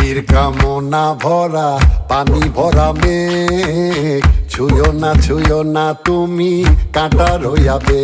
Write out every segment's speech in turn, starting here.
স্মৃতির কামনা ভরা পানি ভরা মেঘ, ছুঁয়ো না তুমি কাঁটা রইয়াবে।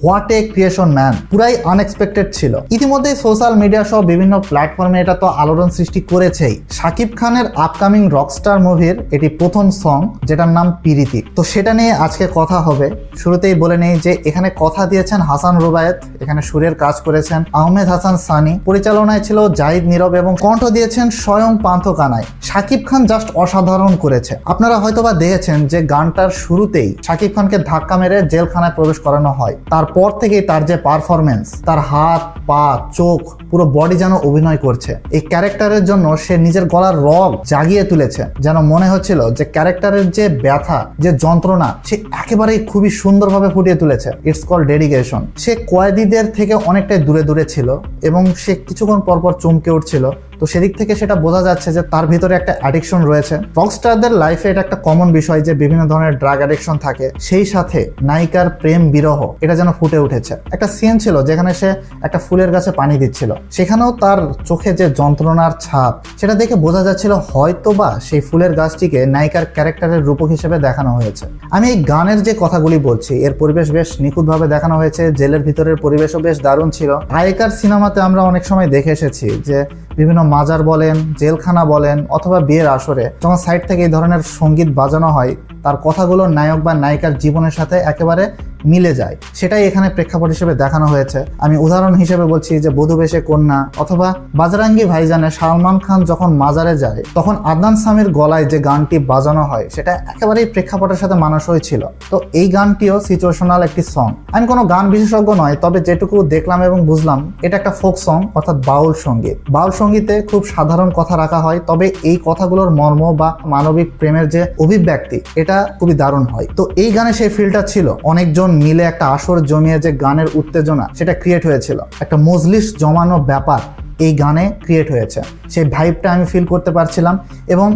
হোয়াট এ ক্রিয়েশন ম্যান, পুরাই আনএক্সপেক্টেড ছিল। ইতিমধ্যেই সোশ্যাল মিডিয়া সহ বিভিন্ন প্ল্যাটফর্মে এটা তো আলোড়ন সৃষ্টি করেছেই। শাকিব খানের আপকামিং রকস্টার মুভির এটি প্রথম সং, যেটার নাম পিরিতি। তো সেটা নিয়ে আজকে কথা হবে। শুরুতেই বলে নেই যে এখানে কথা দিয়েছেন হাসান রুবায়েত, এখানে সুরের কাজ করেছেন আহমেদ হাসান সানি, পরিচালনায় ছিল জাহিদ নীরব এবং কণ্ঠ দিয়েছেন স্বয়ং পান্থ কানাই। শাকিব খান জাস্ট অসাধারণ করেছে। আপনারা হয়তোবা দেখেছেন যে গানটার শুরুতেই শাকিব খানকে ধাক্কা মেরে জেলখানায় প্রবেশ করানো হয়। তারপর থেকেই তার যে পারফরমেন্স, তার হাত পা চোখ পুরো বডি যেন অভিনয় করছে। এই ক্যারেক্টারের জন্য সে নিজের গলার রগ জাগিয়ে তুলেছে, যেন মনে হচ্ছিল যে ক্যারেক্টারের যে ব্যথা, যে যন্ত্রণা, সে একেবারেই খুবই সুন্দরভাবে ফুটিয়ে তুলেছে। It's call dedication. সে কয়েদিদের থেকে অনেকটাই দূরে দূরে ছিল এবং সে কিছুক্ষণ পরপর চমকে উঠছিল। তো সেদিক থেকে সেটা বোঝা যাচ্ছে যে তার ভিতরে একটা অ্যাডিকশন রয়েছে। রকস্টারদের লাইফে এটা একটা কমন বিষয় যে বিভিন্ন ধরনের ড্রাগ অ্যাডিকশন থাকে, সেই সাথে নায়িকার প্রেম বিরহ এটা যেন ফুটে উঠেছে। একটা সিন ছিল যেখানে সে একটা ফুলের গাছে পানি দিচ্ছিল, সেখানেও তার চোখে যে যন্ত্রণার ছাপ সেটা দেখে বোঝা যাচ্ছিল হয়তোবা সেই ফুলের গাছটিকে নায়িকার ক্যারেক্টারের রূপক হিসেবে দেখানো হয়েছে। আমি এই গানের যে কথাগুলি বলছি, এর পরিবেশ বেশ নিখুঁতভাবে দেখানো হয়েছে। জেলের ভিতরের পরিবেশও বেশ দারুণ ছিল। আগেকার সিনেমাতে আমরা অনেক সময় দেখে এসেছি যে বিভিন্ন মাজার বলেন, জেলখানা বলেন অথবা বিয়ের আসরে যখন সাইড থেকে এই ধরনের সঙ্গীত বাজানো হয়, তার কথাগুলো নায়ক বা নায়িকার জীবনের সাথে একেবারে মিলে যায়। সেটাই এখানে প্রেক্ষাপট হিসেবে দেখানো হয়েছে। আমি উদাহরণ হিসেবে বলছি যে বধূ বেশে কন্যা অথবা বাজরাঙ্গি ভাইজানে সালমান খান যখন মাজারে যায় তখন আদনান সামির গলায় যে গানটি বাজানো হয় সেটা একেবারেই প্রেক্ষাপটের সাথে মানানসই ছিল। তো এই গানটিও সিচুয়েশনাল একটি সং। আমি কোনো গান বিশেষজ্ঞ নয়, তবে যেটুকু দেখলাম এবং বুঝলাম এটা একটা ফোক সং অর্থাৎ বাউল সঙ্গীত। বাউল সঙ্গীতে খুব সাধারণ কথা রাখা হয়, তবে এই কথাগুলোর মর্ম বা মানবিক প্রেমের যে অভিব্যক্তি এটা খুবই দারুণ হয়। তো এই গানে সেই ফিলটা ছিল। অনেকজন মিলে একটা আসর জমিয়ে যে গানের উত্তেজনা সেটা ক্রিয়েট হয়েছিল, একটা মজলিস জমানো ব্যাপার এই গানে ক্রিয়েট হয়েছে। সেই ভাইবটা আমি ফিল করতে পারছিলাম। এবং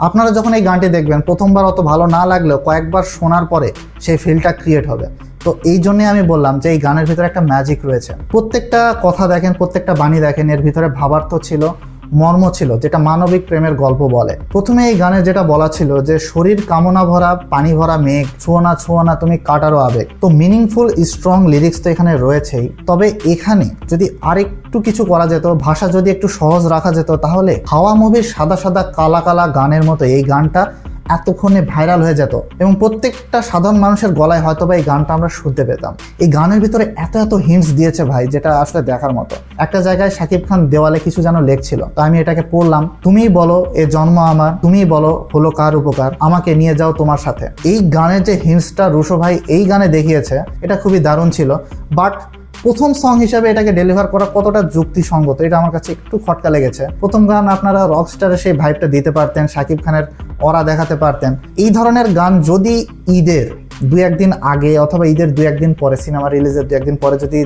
আপনারা যখন এই গানটি দেখবেন, প্রথমবার অত ভালো না লাগলেও কয়েকবার শোনার পরে সেই ফিলটা ক্রিয়েট হবে। তো এই জন্যই আমি বললাম যে এই গানের ভিতরে একটা ম্যাজিক রয়েছে। প্রত্যেকটা কথা দেখেন, প্রত্যেকটা বাণী দেখেন, এর ভিতরে ভাবার্থ ছিল, মর্ম ছিল, যেটা মানবিক প্রেমের গল্প বলে। প্রথমে এই গানে যেটা বলা ছিল যে শরীর কামনা ভরা পানি ভরা মেঘ, ছুঁয়ো না তুমি কাটারও আবেগ। তো মিনিংফুল স্ট্রং লিরিক্স তো এখানে রয়েছেই, তবে এখানে যদি আরেকটু কিছু করা যেত, ভাষা যদি একটু সহজ রাখা যেত, তাহলে হাওয়া মুভির সাদা সাদা কালা কালা গানের মতো এই গানটা এতক্ষণে ভাইরাল হয়ে যেত এবং প্রত্যেকটা সাধারণ মানুষের গলায় হয়তোবা এই গানটা আমরা শুনতে পেতাম। এই গানের ভিতরে এত এত হিন্টস দিয়েছে ভাই, যেটা আসলে দেখার মতো। একটা জায়গায় শাকিব খান দেওয়ালে কিছু যেন লেখছিল, তো আমি এটাকে পড়লাম। তুমিই বলো এ জন্ম আমার, তুমিই বলো হলো কার উপকার, আমাকে নিয়ে যাও তোমার সাথে। এই গানের যে হিন্টসটা রুশো ভাই এই গানে দেখিয়েছে এটা খুবই দারুণ ছিল। বাট প্রথম সং হিসাবে এটাকে ডেলিভার করা কতটা যুক্তিসঙ্গত এটা আমার কাছে একটু খটকা লেগেছে। প্রথম গান আপনারা রকস্টারের সেই ভাইবটা দিতে পারতেন, শাকিব খানের অরা দেখাতে পারতেন। এই ধরনের গান যদি ঈদের দুই একদিন আগে অথবা ঈদের দুই একদিন পরে, সিনেমা রিলিজের দুই একদিন পরে যদি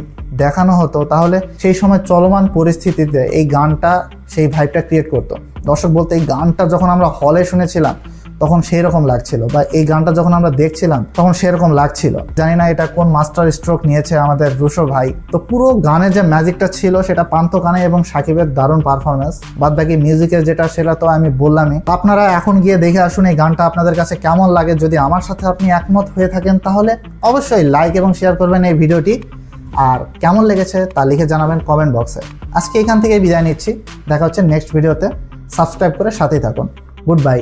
দেখানো হতো, তাহলে সেই সময় চলমান পরিস্থিতিতে এই গানটা সেই ভাইবটা ক্রিয়েট করতো। দর্শক বলতে এই গানটা যখন আমরা হলে শুনেছিলাম তখন সেই রকম লাগছিল, বা এই গানটা যখন আমরা দেখছিলাম তখন সেরকম লাগছিল। জানি না এটা কোন মাস্টার স্ট্রোক নিয়েছে আমাদের রুশো ভাই। তো পুরো গানের যে ম্যাজিকটা ছিল সেটা পান্থ কানাই এবং সাকিবের দারুণ পারফরমেন্স। বাদ বাকি মিউজিকের যেটা সেটা তো আমি বললামই। আপনারা এখন গিয়ে দেখে আসুন এই গানটা আপনাদের কাছে কেমন লাগে। যদি আমার সাথে আপনি একমত হয়ে থাকেন তাহলে অবশ্যই লাইক এবং শেয়ার করবেন এই ভিডিওটি, আর কেমন লেগেছে তা লিখে জানাবেন কমেন্ট বক্সে। আজকে এখান থেকে বিদায় নিচ্ছি, দেখা হচ্ছে নেক্সট ভিডিওতে। সাবস্ক্রাইব করে সাথেই থাকুন। Good bye.